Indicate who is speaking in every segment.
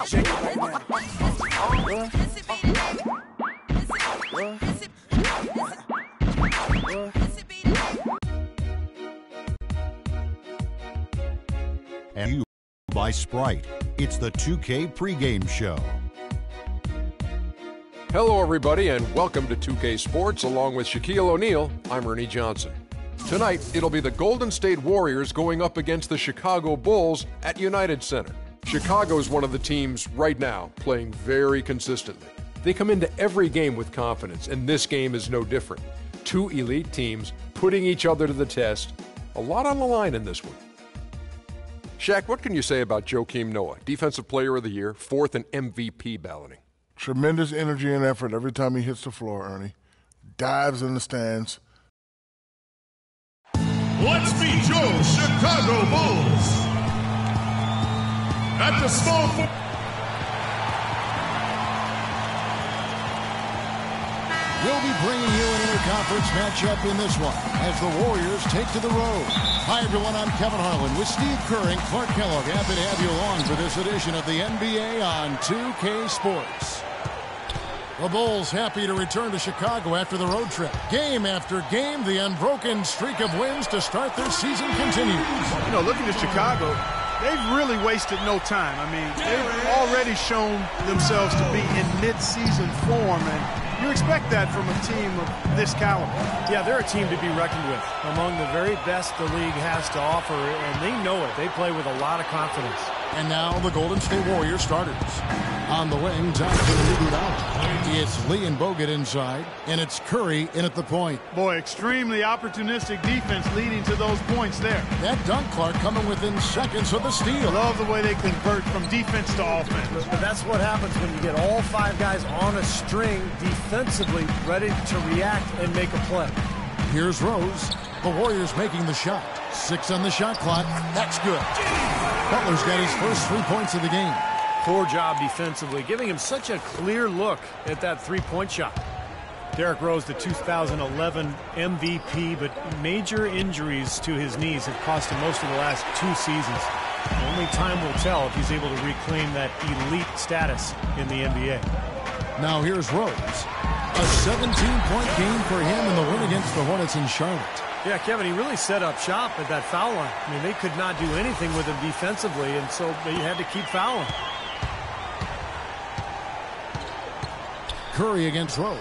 Speaker 1: Shake it right now.
Speaker 2: And you by Sprite. It's the 2K pregame show.
Speaker 3: Hello, everybody, and welcome to 2K Sports. Along with Shaquille O'Neal, I'm Ernie Johnson. Tonight, it'll be the Golden State Warriors going up against the Chicago Bulls at United Center. Chicago is one of the teams right now playing very consistently. They come into every game with confidence, and this game is no different. Two elite teams putting each other to the test. A lot on the line in this one. Shaq, what can you say about Joakim Noah, Defensive Player of the Year, fourth in MVP balloting?
Speaker 4: Tremendous energy and effort every time he hits the floor, Ernie. Dives in the stands.
Speaker 5: Let's meet your Chicago Bulls. At the small forward.
Speaker 6: We'll be bringing you an interconference matchup in this one as the Warriors take to the road. Hi, everyone. I'm Kevin Harlan with Steve Kerr and Clark Kellogg. Happy to have you along for this edition of the NBA on 2K Sports. The Bulls happy to return to Chicago after the road trip. Game after game, the unbroken streak of wins to start their season continues.
Speaker 7: You know, looking at Chicago, they've really wasted no time. I mean, they've already shown themselves to be in mid-season form, and you expect that from a team of this caliber.
Speaker 8: Yeah, they're a team to be reckoned with. Among the very best the league has to offer, and they know it. They play with a lot of confidence.
Speaker 6: And now the Golden State Warriors starters. On the wing, Jonathan Iguodala. It's Lee and Bogut inside, and it's Curry in at the point.
Speaker 7: Boy, extremely opportunistic defense leading to those points there.
Speaker 6: That dunk, Clark, coming within seconds of the steal.
Speaker 7: Love the way they convert from defense to offense.
Speaker 8: But that's what happens when you get all five guys on a string defensively ready to react and make a play.
Speaker 6: Here's Rose. The Warriors making the shot. 6 on the shot clock. That's good. Butler's got his first 3 points of the game.
Speaker 8: Poor job defensively, giving him such a clear look at that three-point shot. Derrick Rose, the 2011 MVP, but major injuries to his knees have cost him most of the last 2 seasons. Only time will tell if he's able to reclaim that elite status in the NBA.
Speaker 6: Now here's Rose. A 17-point game for him in the win against the Hornets in Charlotte.
Speaker 8: Yeah, Kevin, he really set up shop at that foul line. I mean, they could not do anything with him defensively, and so they had to keep fouling.
Speaker 6: Curry against Rose.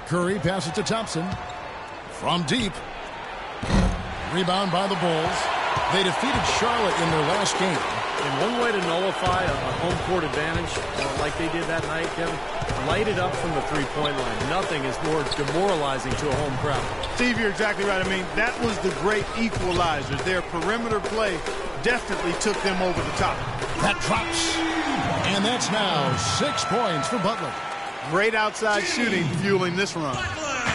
Speaker 6: Curry passes to Thompson. From deep. Rebound by the Bulls. They defeated Charlotte in their last game.
Speaker 8: And one way to nullify a home court advantage, like they did that night, Kevin, light it up from the three-point line. Nothing is more demoralizing to a home crowd.
Speaker 7: Steve, you're exactly right. I mean, that was the great equalizer. Their perimeter play definitely took them over the top.
Speaker 6: That drops. And that's now 6 points for Butler.
Speaker 7: Great outside shooting fueling this run.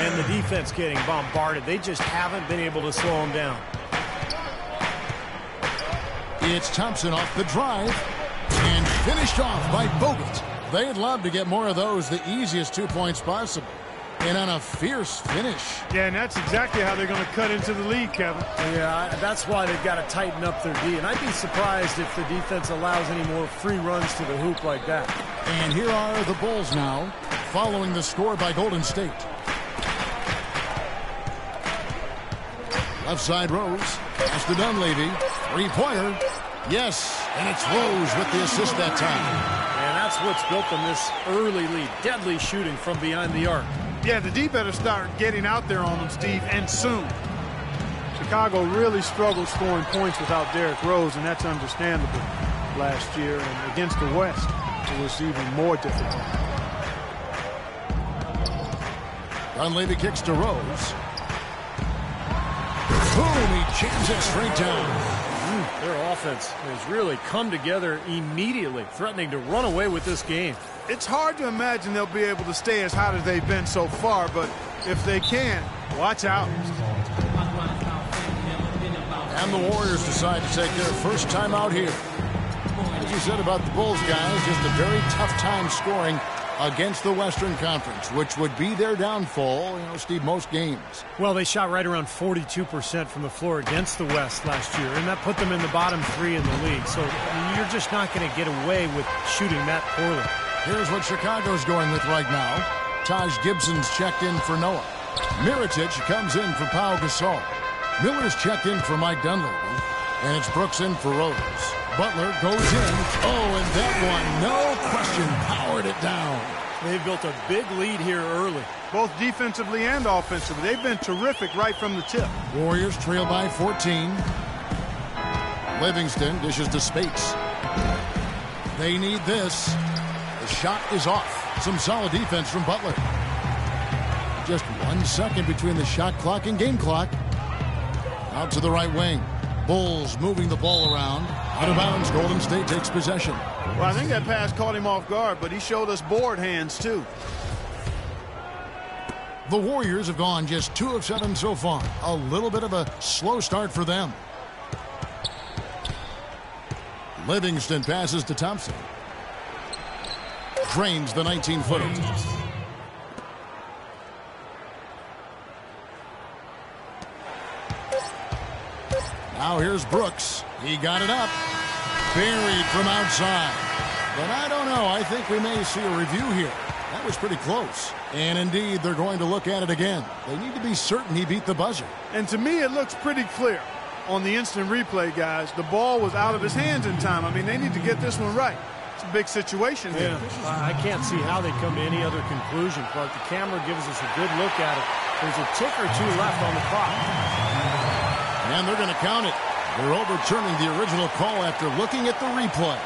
Speaker 8: And the defense getting bombarded. They just haven't been able to slow them down.
Speaker 6: It's Thompson off the drive and finished off by Bogut. They'd love to get more of those, the easiest 2 points possible. And on a fierce finish.
Speaker 7: Yeah, and that's exactly how they're going to cut into the lead, Kevin.
Speaker 8: Yeah, that's why they've got to tighten up their D. And I'd be surprised if the defense allows any more free runs to the hoop like that.
Speaker 6: And here are the Bulls now, following the score by Golden State. Left side Rose. Pass to Dunleavy. Three-pointer. Yes, and it's Rose with the assist that time.
Speaker 8: And that's what's built them this early lead. Deadly shooting from behind the arc.
Speaker 7: Yeah, the D better start getting out there on them, Steve, and soon. Chicago really struggled scoring points without Derrick Rose, and that's understandable last year. And against the West, it was even more difficult.
Speaker 6: Dunleavy kicks to Rose. Boom, he jams it straight down.
Speaker 8: Their offense has really come together immediately, threatening to run away with this game.
Speaker 7: It's hard to imagine they'll be able to stay as hot as they've been so far, but if they can, watch out.
Speaker 6: And the Warriors decide to take their first time out here. As you said about the Bulls, guys, just a very tough time scoring against the Western Conference, which would be their downfall, Steve, most games.
Speaker 8: Well, they shot right around 42% from the floor against the West last year, and that put them in the bottom 3 in the league. So you're just not going to get away with shooting that poorly.
Speaker 6: Here's what Chicago's going with right now. Taj Gibson's checked in for Noah. Mirotic comes in for Pau Gasol. Miller's checked in for Mike Dunleavy. And it's Brooks in for Rose. Butler goes in. Oh, and that one, no question, powered it down.
Speaker 8: They've built a big lead here early.
Speaker 7: Both defensively and offensively. They've been terrific right from the tip.
Speaker 6: Warriors trail by 14. Livingston dishes to Spates. They need this. The shot is off. Some solid defense from Butler. Just 1 second between the shot clock and game clock. Out to the right wing. Bulls moving the ball around. Out of bounds, Golden State takes possession.
Speaker 7: Well, I think that pass caught him off guard, but he showed us board hands, too.
Speaker 6: The Warriors have gone just 2 of 7 so far. A little bit of a slow start for them. Livingston passes to Thompson. Drains the 19-footer. Now here's Brooks. He got it up. Buried from outside. But I don't know. I think we may see a review here. That was pretty close. And indeed, they're going to look at it again. They need to be certain he beat the buzzer.
Speaker 7: And to me, it looks pretty clear on the instant replay, guys. The ball was out of his hands in time. I mean, they need to get this one right. It's a big situation here.
Speaker 8: I can't see how they come to any other conclusion, Clark. The camera gives us a good look at it. There's a tick or 2 left on the clock.
Speaker 6: And they're going to count it. They're overturning the original call after looking at the replay.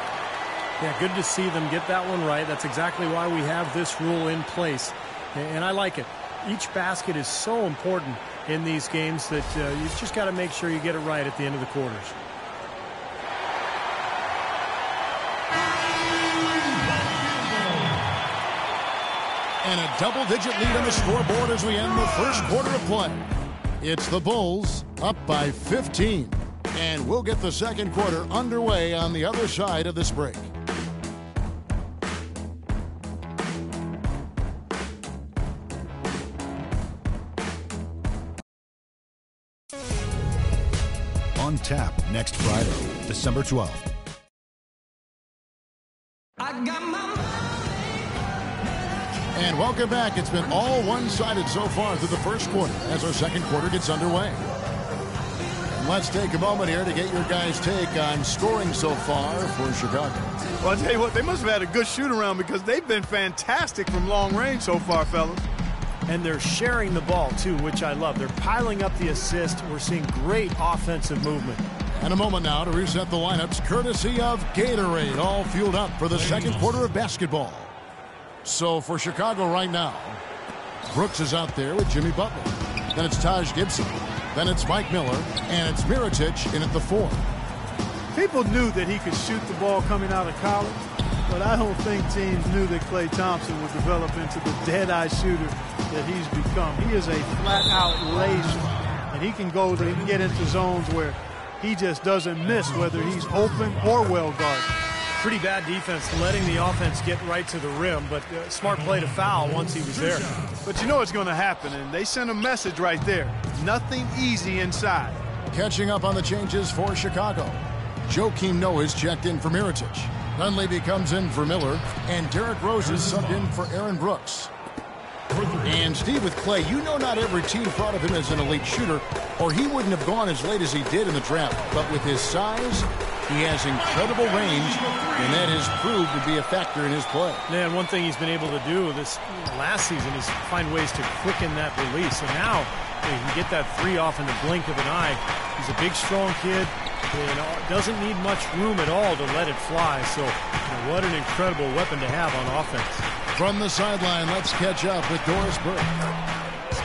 Speaker 8: Yeah, good to see them get that one right. That's exactly why we have this rule in place. And I like it. Each basket is so important in these games that you just got to make sure you get it right at the end of the quarters.
Speaker 6: And a double-digit lead on the scoreboard as we end the first quarter of play. It's the Bulls up by 15. And we'll get the second quarter underway on the other side of this break.
Speaker 2: On tap next Friday, December 12th.
Speaker 6: And welcome back. It's been all one-sided so far through the first quarter as our second quarter gets underway. Let's take a moment here to get your guys' take on scoring so far for Chicago.
Speaker 7: Well, I'll tell you what, they must have had a good shoot-around because they've been fantastic from long range so far, fellas.
Speaker 8: And they're sharing the ball, too, which I love. They're piling up the assist. We're seeing great offensive movement.
Speaker 6: And a moment now to reset the lineups, courtesy of Gatorade, all fueled up for the second quarter of basketball. So for Chicago right now, Brooks is out there with Jimmy Butler. Then it's Taj Gibson. Then it's Mike Miller, and it's Mirotic in at the 4.
Speaker 7: People knew that he could shoot the ball coming out of college, but I don't think teams knew that Klay Thompson would develop into the dead-eye shooter that he's become. He is a flat-out laser, and he can get into zones where he just doesn't miss, whether he's open or well-guarded.
Speaker 8: Pretty bad defense letting the offense get right to the rim, but smart play to foul once he was there.
Speaker 7: But you know what's going to happen, and they sent a message right there. Nothing easy inside.
Speaker 6: Catching up on the changes for Chicago. Joakim Noah's checked in for Mirotic. Dunleavy comes in for Miller, and Derrick Rose is subbed in for Aaron Brooks. And Steve, with Klay, you know not every team thought of him as an elite shooter, or he wouldn't have gone as late as he did in the draft. But with his size, he has incredible range, and that has proved to be a factor in his play.
Speaker 8: Man, one thing he's been able to do this last season is find ways to quicken that release. And now he can get that 3 off in the blink of an eye. He's a big, strong kid. Doesn't need much room at all to let it fly. So what an incredible weapon to have on offense.
Speaker 6: From the sideline, let's catch up with Doris Burke.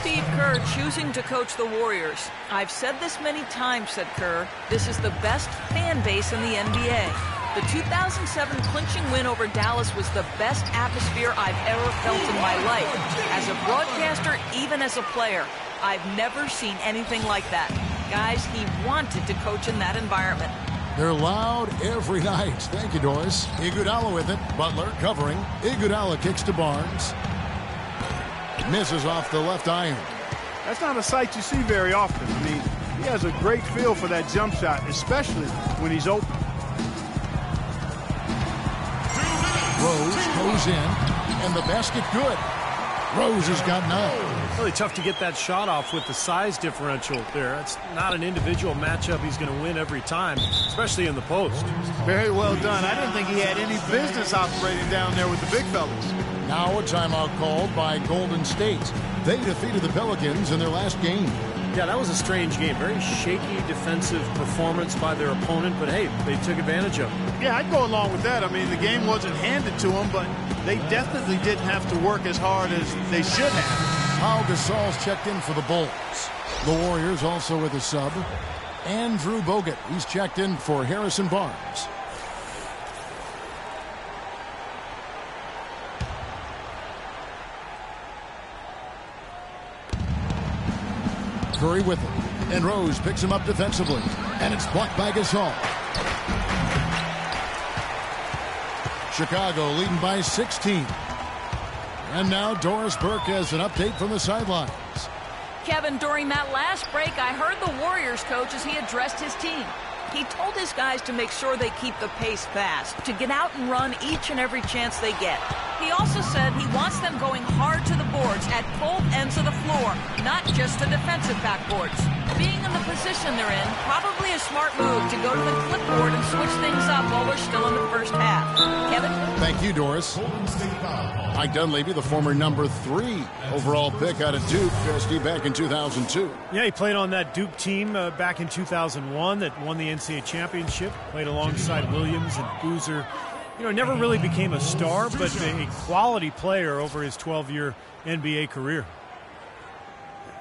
Speaker 1: Steve Kerr choosing to coach the Warriors. I've said this many times, said Kerr. This is the best fan base in the NBA. The 2007 clinching win over Dallas was the best atmosphere I've ever felt in my life. As a broadcaster, even as a player, I've never seen anything like that. Guys, he wanted to coach in that environment.
Speaker 6: They're loud every night. Thank you, Doris. Iguodala with it. Butler covering. Iguodala kicks to Barnes. Misses off the left iron.
Speaker 7: That's not a sight you see very often. I mean, he has a great feel for that jump shot, especially when he's open.
Speaker 6: Rose goes in, and the basket good. Rose has got 9.
Speaker 8: Really tough to get that shot off with the size differential there. It's not an individual matchup he's going to win every time, especially in the post.
Speaker 7: Very well done. I didn't think he had any business operating down there with the big fellas.
Speaker 6: Now a timeout called by Golden State. They defeated the Pelicans in their last game.
Speaker 8: Yeah, that was a strange game. Very shaky defensive performance by their opponent, but hey, they took advantage of it.
Speaker 7: Yeah, I'd go along with that. I mean, the game wasn't handed to them, but they definitely didn't have to work as hard as they should have.
Speaker 6: Pau Gasol's checked in for the Bulls. The Warriors also with a sub. Andrew Bogut, he's checked in for Harrison Barnes. Curry with it. And Rose picks him up defensively. And it's blocked by Gasol. Chicago leading by 16. And now Doris Burke has an update from the sidelines.
Speaker 1: Kevin, during that last break, I heard the Warriors coach as he addressed his team. He told his guys to make sure they keep the pace fast, to get out and run each and every chance they get. He also said he wants them going hard to the boards at both ends of the floor, not just the defensive backboards. Being in the position they're in, probably a smart move to go to the clipboard and switch things up while we're still in the first half. Kevin?
Speaker 6: Thank you, Doris. Mike Dunleavy, the former number 3 overall pick out of Duke, Steve, back in 2002.
Speaker 8: Yeah, he played on that Duke team back in 2001 that won the NCAA championship. Played alongside Williams and Boozer. You know, never really became a star, but a quality player over his 12-year NBA career.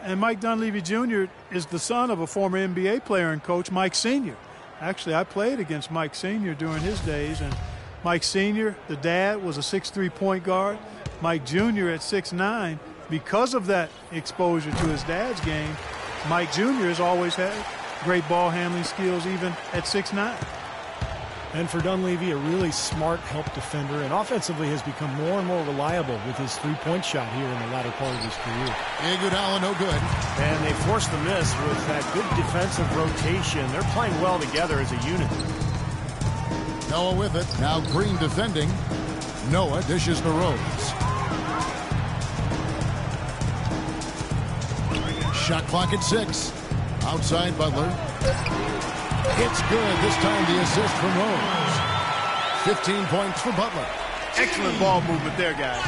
Speaker 7: And Mike Dunleavy Jr. is the son of a former NBA player and coach, Mike Sr. Actually, I played against Mike Sr. during his days, and Mike Sr., the dad, was a 6'3" point guard. Mike Jr. at 6'9". Because of that exposure to his dad's game, Mike Jr. has always had great ball handling skills even at 6'9".
Speaker 8: And for Dunleavy, a really smart help defender, and offensively has become more and more reliable with his three-point shot here in the latter part of his career.
Speaker 6: Iguodala no good.
Speaker 8: And they forced the miss with that good defensive rotation. They're playing well together as a unit.
Speaker 6: Noah with it. Now Green defending. Noah dishes to Rose. Shot clock at 6. Outside Butler. It's good. This time the assist from Rose. 15 points for Butler.
Speaker 7: Excellent ball movement there, guys.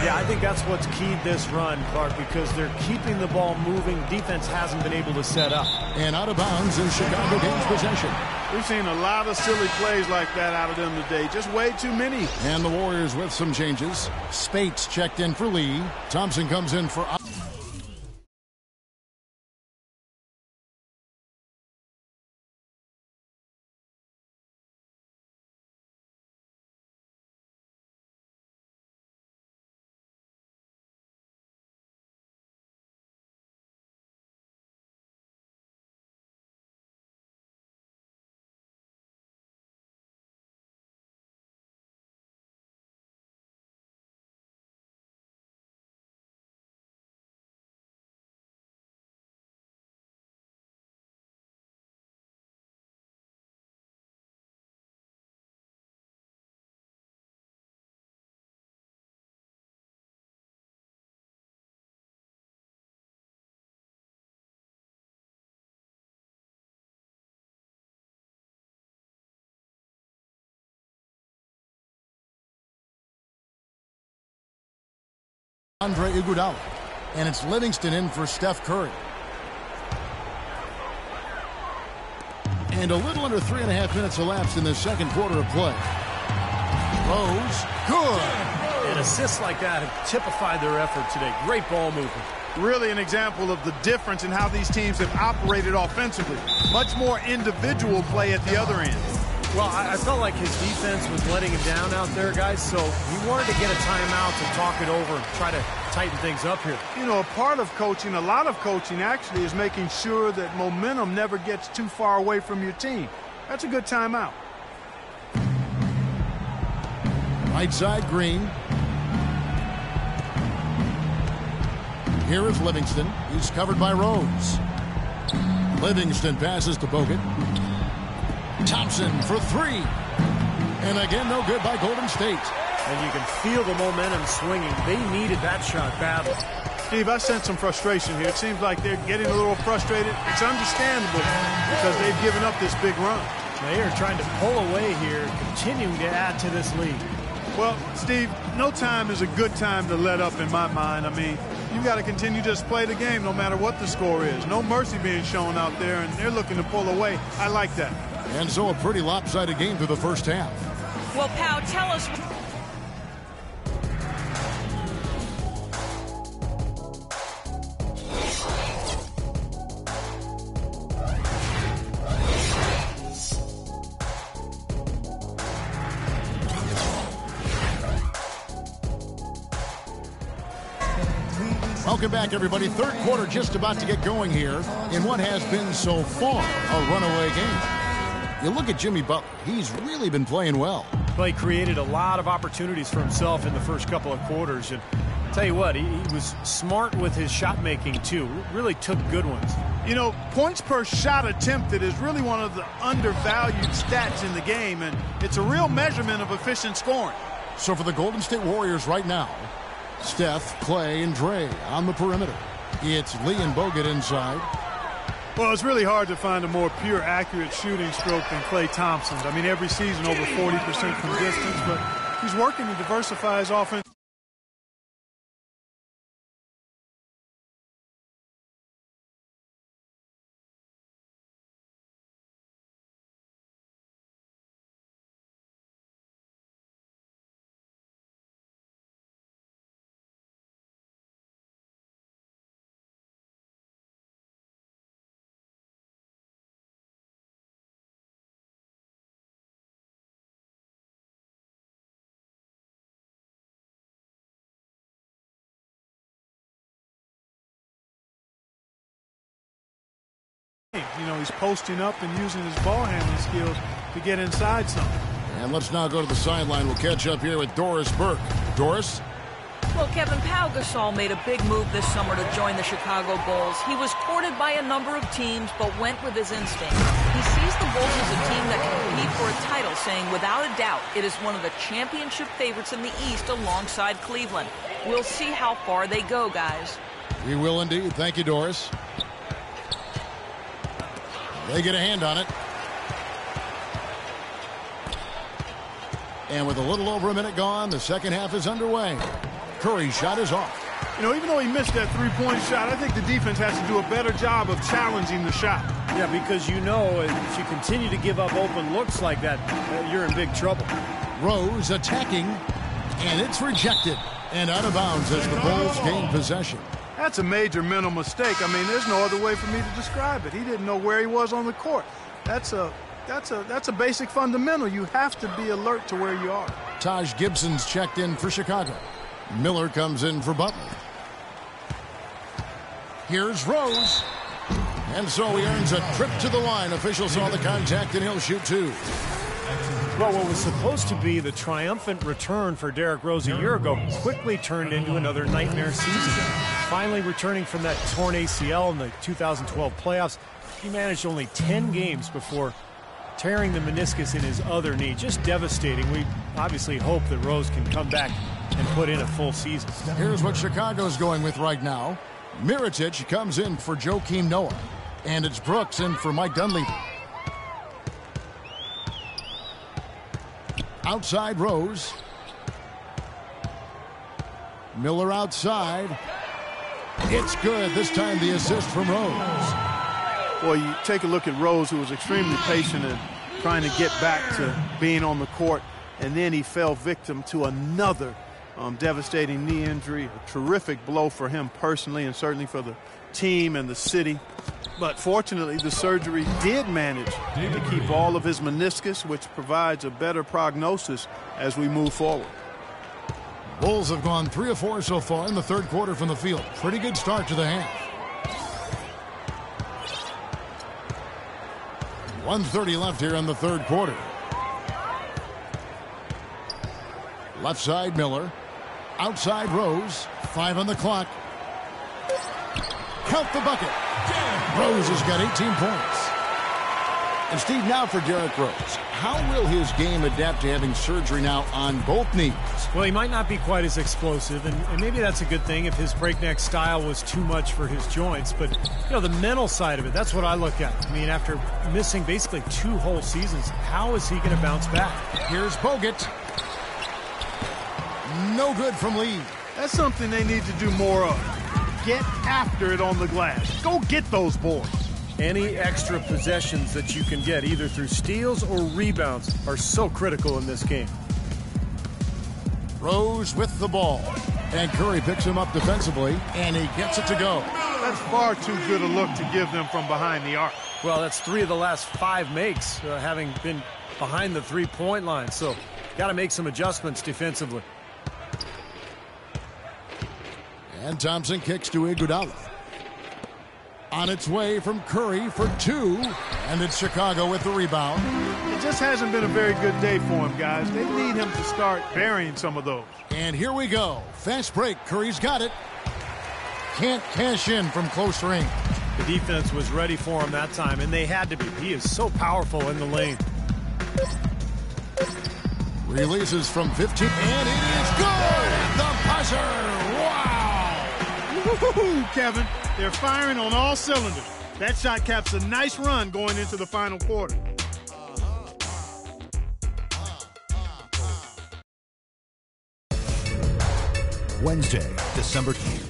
Speaker 8: Yeah, I think that's what's keyed this run, Clark, because they're keeping the ball moving. Defense hasn't been able to set up.
Speaker 6: And out of bounds as Chicago gains possession.
Speaker 7: We've seen a lot of silly plays like that out of them today. Just way too many.
Speaker 6: And the Warriors with some changes. Spates checked in for Lee. Thompson comes in for... Andre Iguodala. And it's Livingston in for Steph Curry. And a little under 3.5 minutes elapsed in the second quarter of play. Rose, good.
Speaker 8: And assists like that have typified their effort today. Great ball movement.
Speaker 7: Really an example of the difference in how these teams have operated offensively. Much more individual play at the other end.
Speaker 8: Well, I felt like his defense was letting him down out there, guys, so he wanted to get a timeout to talk it over and try to tighten things up here.
Speaker 7: You know, a part of coaching, a lot of coaching actually, is making sure that momentum never gets too far away from your team. That's a good timeout.
Speaker 6: Right side, Green. Here is Livingston. He's covered by Rose. Livingston passes to Bogut. Thompson for three. And again, no good by Golden State.
Speaker 8: And you can feel the momentum swinging. They needed that shot badly.
Speaker 7: Steve, I sense some frustration here. It seems like they're getting a little frustrated. It's understandable because they've given up this big run.
Speaker 8: They are trying to pull away here, continuing to add to this lead.
Speaker 7: Well, Steve, no time is a good time to let up in my mind. I mean, you got to continue to just play the game no matter what the score is. No mercy being shown out there, and they're looking to pull away. I like that.
Speaker 6: And so a pretty lopsided game through the first half.
Speaker 1: Well, Pow, tell us.
Speaker 6: Welcome back, everybody. Third quarter just about to get going here in what has been so far a runaway game. You look at Jimmy Butler. He's really been playing well.
Speaker 8: He created a lot of opportunities for himself in the first couple of quarters. And I'll tell you what, he was smart with his shot making, too. Really took good ones.
Speaker 7: You know, points per shot attempted is really one of the undervalued stats in the game, and it's a real measurement of efficient scoring.
Speaker 6: So for the Golden State Warriors right now, Steph, Clay, and Dre on the perimeter. It's Lee and Bogut inside.
Speaker 7: Well, it's really hard to find a more pure, accurate shooting stroke than Klay Thompson's. I mean, every season over 40% from distance, but he's working to diversify his offense. You know, he's posting up and using his ball handling skills to get inside some.
Speaker 6: And let's now go to the sideline. We'll catch up here with Doris Burke. Doris?
Speaker 1: Well, Kevin, Pau Gasol made a big move this summer to join the Chicago Bulls. He was courted by a number of teams, but went with his instinct. He sees the Bulls as a team that can compete for a title, saying without a doubt it is one of the championship favorites in the East alongside Cleveland. We'll see how far they go, guys.
Speaker 6: We will indeed. Thank you, Doris. They get a hand on it. And with a little over a minute gone, the second half is underway. Curry's shot is off.
Speaker 7: You know, even though he missed that three-point shot, I think the defense has to do a better job of challenging the shot.
Speaker 8: Yeah, because you know if you continue to give up open looks like that, you're in big trouble.
Speaker 6: Rose attacking, and it's rejected. And out of bounds as the Bulls gain possession.
Speaker 7: That's a major mental mistake. I mean, there's no other way for me to describe it. He didn't know where he was on the court. That's a basic fundamental. You have to be alert to where you are.
Speaker 6: Taj Gibson's checked in for Chicago. Miller comes in for Butler. Here's Rose. And so he earns a trip to the line. Officials saw the contact, and he'll shoot two.
Speaker 8: Well, what was supposed to be the triumphant return for Derrick Rose a year ago quickly turned into another nightmare season. Finally returning from that torn ACL in the 2012 playoffs, he managed only 10 games before tearing the meniscus in his other knee. Just devastating. We obviously hope that Rose can come back and put in a full season.
Speaker 6: Here's what Chicago's going with right now. Mirotic comes in for Joakim Noah. And it's Brooks in for Mike Dunleavy. Outside Rose. Miller outside. It's good. This time the assist from Rose.
Speaker 7: Well, you take a look at Rose, who was extremely patient in trying to get back to being on the court, and then he fell victim to another devastating knee injury. A terrific blow for him personally and certainly for the team and the city. But fortunately, the surgery did manage to keep all of his meniscus, which provides a better prognosis as we move forward.
Speaker 6: Bulls have gone 3 of 4 so far in the third quarter from the field. Pretty good start to the half. 1:30 left here in the third quarter. Left side, Miller. Outside, Rose. 5 on the clock. Count the bucket. Rose has got 18 points. And Steve, now for Derrick Rose. How will his game adapt to having surgery now on both knees?
Speaker 8: Well, he might not be quite as explosive, and maybe that's a good thing if his breakneck style was too much for his joints. But, you know, the mental side of it, that's what I look at. I mean, after missing basically 2 whole seasons, how is he going to bounce back?
Speaker 6: Here's Bogut. No good from Lee.
Speaker 7: That's something they need to do more of. Get after it on the glass. Go get those boards.
Speaker 8: Any extra possessions that you can get, either through steals or rebounds, are so critical in this game.
Speaker 6: Rose with the ball. And Curry picks him up defensively, and he gets it to go.
Speaker 7: That's far too good a look to give them from behind the arc.
Speaker 8: Well, that's 3 of the last 5 makes, having been behind the three-point line. So, got to make some adjustments defensively.
Speaker 6: And Thompson kicks to Iguodala. On its way from Curry for 2. And it's Chicago with the rebound.
Speaker 7: It just hasn't been a very good day for him, guys. They need him to start burying some of those.
Speaker 6: And here we go. Fast break. Curry's got it. Can't cash in from close range.
Speaker 8: The defense was ready for him that time, and they had to be. He is so powerful in the lane.
Speaker 6: Releases from 15. And it is good at the buzzer. Wow.
Speaker 7: Woo-hoo-hoo, Kevin. They're firing on all cylinders. That shot caps a nice run going into the final quarter.
Speaker 2: Wednesday, December 2nd.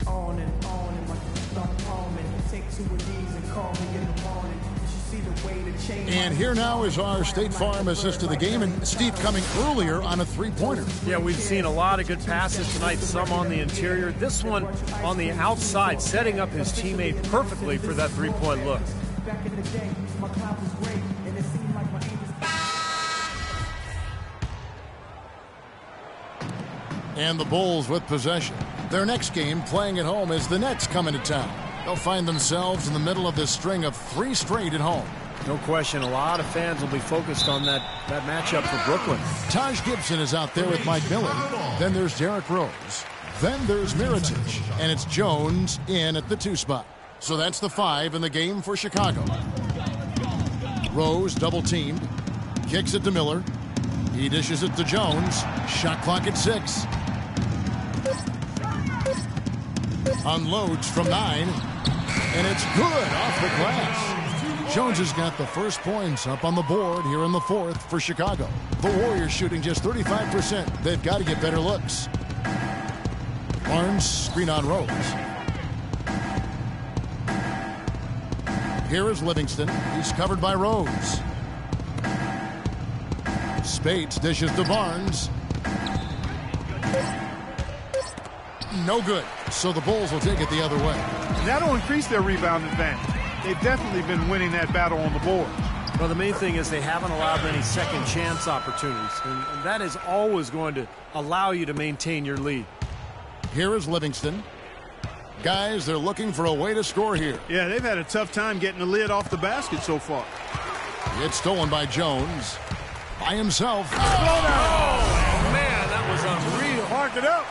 Speaker 9: On and on and my start calming. Take 2 of these and call me in the morning. You see the way to change.
Speaker 6: And here now is our State Farm assist to the game, and Steve coming earlier on a 3-pointer.
Speaker 8: Yeah, we've seen a lot of good passes tonight, some on the interior. This one on the outside, setting up his teammate perfectly for that 3-point look.
Speaker 9: Back in the day, my cloud was great, and it seemed like my aim was...
Speaker 6: And the Bulls with possession. Their next game, playing at home, is the Nets coming to town. They'll find themselves in the middle of this string of 3 straight at home.
Speaker 8: No question, a lot of fans will be focused on that matchup for Brooklyn.
Speaker 6: Taj Gibson is out there with Mike Miller. Then there's Derrick Rose. Then there's Mirotic. And it's Jones in at the 2 spot. So that's the 5 in the game for Chicago. Rose double-teamed. Kicks it to Miller. He dishes it to Jones. Shot clock at 6. Unloads from 9. And it's good off the glass. Jones has got the first points up on the board here in the 4th for Chicago. The Warriors shooting just 35%. They've got to get better looks. Barnes screen on Rose. Here is Livingston. He's covered by Rose. Spates dishes to Barnes. No good. So the Bulls will take it the other way.
Speaker 7: That'll increase their rebound advantage. They've definitely been winning that battle on the board.
Speaker 8: Well, the main thing is they haven't allowed many second chance opportunities, and that is always going to allow you to maintain your lead.
Speaker 6: Here is Livingston. Guys, they're looking for a way to score here.
Speaker 7: Yeah, they've had a tough time getting the lid off the basket so far.
Speaker 6: It's stolen by Jones. By himself.
Speaker 8: Oh, man, that was unreal.
Speaker 7: Mark it up.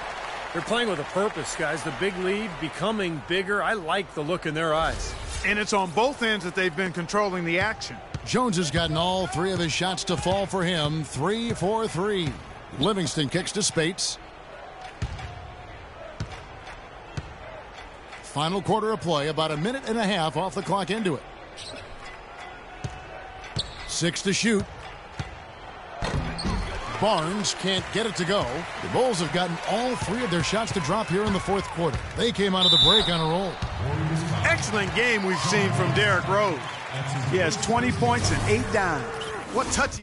Speaker 8: They're playing with a purpose, guys. The big lead becoming bigger. I like the look in their eyes.
Speaker 7: And it's on both ends that they've been controlling the action.
Speaker 6: Jones has gotten all 3 of his shots to fall for him. 3 for 3. Livingston kicks to Spates. Final quarter of play, about a minute and a half off the clock into it. 6 to shoot. Barnes can't get it to go. The Bulls have gotten all 3 of their shots to drop here in the 4th quarter. They came out of the break on a roll.
Speaker 7: Excellent game we've seen from Derrick Rose. He has 20 points and 8 dimes. What touch.